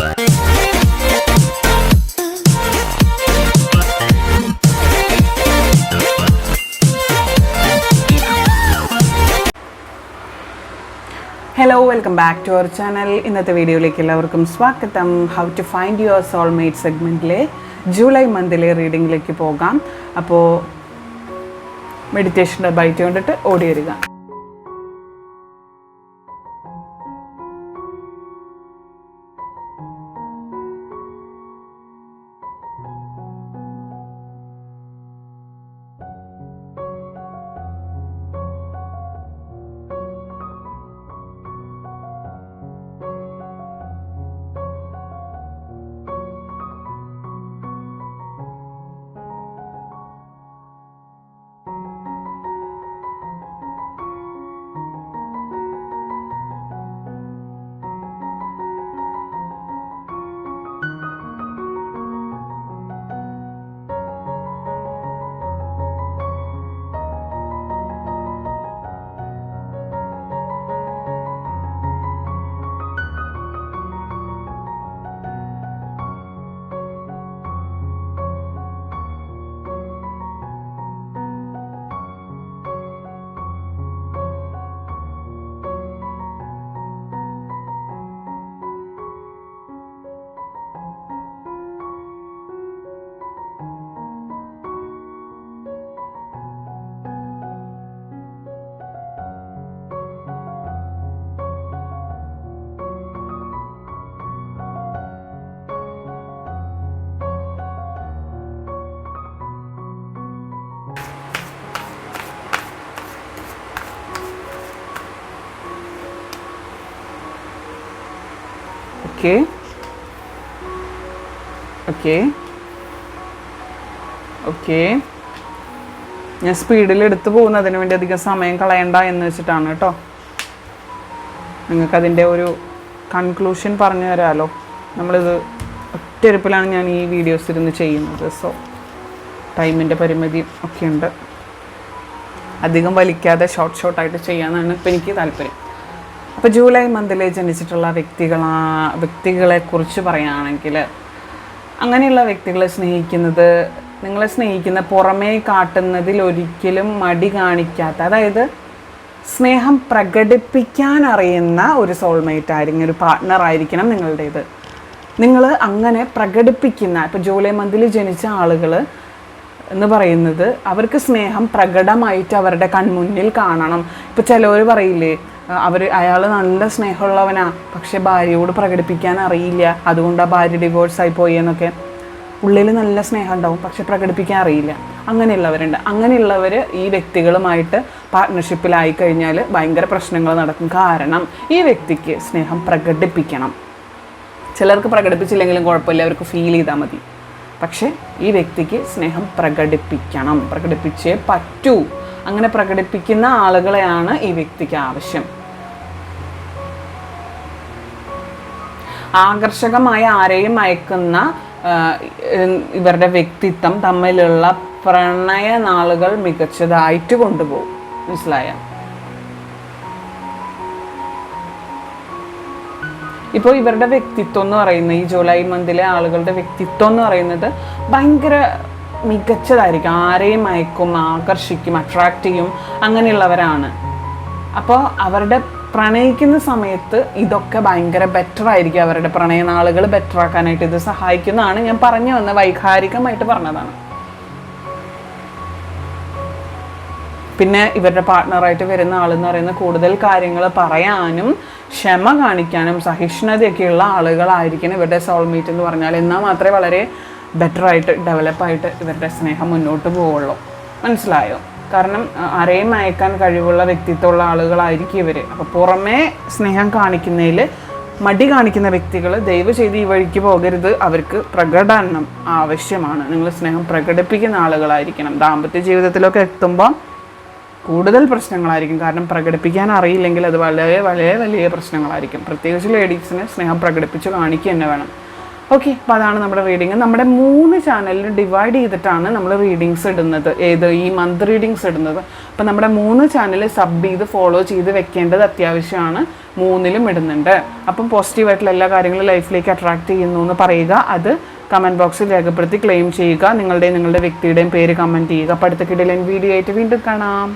Hello, welcome back to our channel. ഇന്നത്തെ വീഡിയോയിലേക്ക് എല്ലാവർക്കും സ്വാഗതം. How to find your soulmate സെഗ്മെൻറ്റിലെ ജൂലൈ മന്തിലെ റീഡിങ്ങിലേക്ക് പോകാം. അപ്പോൾ മെഡിറ്റേഷൻ്റെ ബൈറ്റ് കൊണ്ടിട്ട് ഓടി വരിക. ഓക്കെ ഞാൻ സ്പീഡിൽ എടുത്തു പോകുന്നതിന് വേണ്ടി അധികം സമയം കളയണ്ട എന്ന് വെച്ചിട്ടാണ് കേട്ടോ. നിങ്ങൾക്കതിൻ്റെ ഒരു കൺക്ലൂഷൻ പറഞ്ഞു തരാമല്ലോ. നമ്മളിത് ഒറ്റയിരുപ്പിലാണ് ഞാൻ ഈ വീഡിയോസ് ഇരുന്ന് ചെയ്യുന്നത്. സോ ടൈമിൻ്റെ പരിമിതി ഒക്കെ ഉണ്ട്. അധികം വലിക്കാതെ ഷോർട്ടായിട്ട് ചെയ്യാനാണ് ഇപ്പം എനിക്ക് താല്പര്യം. അപ്പോൾ ജൂലൈ മന്തിൽ ജനിച്ചിട്ടുള്ള വ്യക്തികളെ കുറിച്ച് പറയുകയാണെങ്കിൽ, അങ്ങനെയുള്ള വ്യക്തികളെ സ്നേഹിക്കുന്നത്, നിങ്ങളെ സ്നേഹിക്കുന്ന പുറമേ കാട്ടുന്നതിൽ ഒരിക്കലും മടി കാണിക്കാത്ത, അതായത് സ്നേഹം പ്രകടിപ്പിക്കാൻ അറിയുന്ന ഒരു സോൾമേറ്റ് ആയിരിക്കും, ഒരു പാർട്ട്ണർ ആയിരിക്കണം നിങ്ങളുടേത്. നിങ്ങൾ അങ്ങനെ പ്രകടിപ്പിക്കുന്ന, ഇപ്പോൾ ജൂലൈ മന്തിൽ ജനിച്ച ആളുകൾ എന്ന് പറയുന്നത് അവർക്ക് സ്നേഹം പ്രകടമായിട്ട് അവരുടെ കൺമുന്നിൽ കാണണം. ഇപ്പോൾ ചിലവർ പറയില്ലേ, അയാൾ നല്ല സ്നേഹമുള്ളവനാ, പക്ഷെ ഭാര്യയോട് പ്രകടിപ്പിക്കാൻ അറിയില്ല, അതുകൊണ്ട് ആ ഭാര്യ ഡിവോഴ്സായി പോയി എന്നൊക്കെ. ഉള്ളിൽ നല്ല സ്നേഹം ഉണ്ടാവും, പക്ഷെ പ്രകടിപ്പിക്കാൻ അറിയില്ല. അങ്ങനെയുള്ളവരുണ്ട്. അങ്ങനെയുള്ളവർ ഈ വ്യക്തികളുമായിട്ട് പാർട്ട്ണർഷിപ്പിലായി കഴിഞ്ഞാൽ ഭയങ്കര പ്രശ്നങ്ങൾ നടക്കും. കാരണം ഈ വ്യക്തിക്ക് സ്നേഹം പ്രകടിപ്പിക്കണം. ചിലർക്ക് പ്രകടിപ്പിച്ചില്ലെങ്കിലും കുഴപ്പമില്ല, അവർക്ക് ഫീൽ ചെയ്താൽ മതി. പക്ഷേ ഈ വ്യക്തിക്ക് സ്നേഹം പ്രകടിപ്പിക്കണം, പ്രകടിപ്പിച്ചേ പറ്റൂ. അങ്ങനെ പ്രകടിപ്പിക്കുന്ന ആളുകളെയാണ് ഈ വ്യക്തിക്ക് ആവശ്യം. ആകർഷകമായ ആരെയും അയക്കുന്ന ഇവരുടെ വ്യക്തിത്വം തമ്മിലുള്ള പ്രണയ നാളുകൾ മികച്ചതായിട്ട് കൊണ്ടുപോകും. മനസ്സിലായ? ഇപ്പോൾ ഇവരുടെ വ്യക്തിത്വം എന്ന് പറയുന്നത്, ഈ ജൂലൈ മന്തിലെ ആളുകളുടെ വ്യക്തിത്വം എന്ന് പറയുന്നത് ഭയങ്കര മികച്ചതായിരിക്കും. ആരെയും അയക്കും, ആകർഷിക്കും, അട്രാക്റ്റ് ചെയ്യും, അങ്ങനെയുള്ളവരാണ്. അപ്പോൾ അവരുടെ പ്രണയിക്കുന്ന സമയത്ത് ഇതൊക്കെ ഭയങ്കര ബെറ്റർ ആയിരിക്കും. അവരുടെ പ്രണയനാളുകൾ ബെറ്റർ ആക്കാനായിട്ട് ഇത് സഹായിക്കുന്നതാണ്. ഞാൻ പറഞ്ഞു വന്ന വൈകാരികമായിട്ട് പറഞ്ഞതാണ്. പിന്നെ ഇവരുടെ പാർട്ട്ണറായിട്ട് വരുന്ന ആളെന്ന് പറയുന്നത് കൂടുതൽ കാര്യങ്ങൾ പറയാനും ക്ഷമ കാണിക്കാനും സഹിഷ്ണുതയൊക്കെയുള്ള ആളുകളായിരിക്കണം ഇവരുടെ സോൾമേറ്റ് എന്ന് പറഞ്ഞാൽ. എന്നാൽ മാത്രമേ വളരെ ബെറ്ററായിട്ട് ഡെവലപ്പായിട്ട് ഇവരുടെ സ്നേഹം മുന്നോട്ട് പോവുള്ളൂ. മനസ്സിലായോ? കാരണം ആരെയും അയക്കാൻ കഴിവുള്ള വ്യക്തിത്വമുള്ള ആളുകളായിരിക്കും ഇവർ. അപ്പോൾ പുറമേ സ്നേഹം കാണിക്കുന്നതിൽ മടി കാണിക്കുന്ന വ്യക്തികൾ ദയവ് ചെയ്ത് ഈ വഴിക്ക് പോകരുത്. അവർക്ക് പ്രകടനം ആവശ്യമാണ്. നിങ്ങൾ സ്നേഹം പ്രകടിപ്പിക്കുന്ന ആളുകളായിരിക്കണം. ദാമ്പത്യ ജീവിതത്തിലൊക്കെ എത്തുമ്പോൾ കൂടുതൽ പ്രശ്നങ്ങളായിരിക്കും. കാരണം പ്രകടിപ്പിക്കാൻ അറിയില്ലെങ്കിൽ അത് വളരെ വളരെ വലിയ പ്രശ്നങ്ങളായിരിക്കും. പ്രത്യേകിച്ച് ലേഡീസിന് സ്നേഹം പ്രകടിപ്പിച്ച് കാണിക്കുക തന്നെ വേണം. ഓക്കെ, അപ്പോൾ അതാണ് നമ്മുടെ റീഡിങ്. നമ്മുടെ 3 ചാനലിൽ ഡിവൈഡ് ചെയ്തിട്ടാണ് നമ്മൾ റീഡിങ്സ് ഇടുന്നത്, ഈ മന്ത് റീഡിങ്സ് ഇടുന്നത്. അപ്പോൾ നമ്മുടെ 3 ചാനൽ സബ് ചെയ്ത് ഫോളോ ചെയ്ത് വെക്കേണ്ടത് അത്യാവശ്യമാണ്. 3ലും ഇടുന്നുണ്ട്. അപ്പം പോസിറ്റീവായിട്ടുള്ള എല്ലാ കാര്യങ്ങളും ലൈഫിലേക്ക് അട്രാക്റ്റ് ചെയ്യുന്നു എന്ന് പറയുക. അത് കമൻറ്റ് ബോക്സിൽ രേഖപ്പെടുത്തി ക്ലെയിം ചെയ്യുക. നിങ്ങളുടെ വ്യക്തിയുടെയും പേര് കമൻറ്റ് ചെയ്യുക. അപ്പോൾ അടുത്ത കിടിലൻ വീഡിയോ ആയിട്ട് വീണ്ടും കാണാം.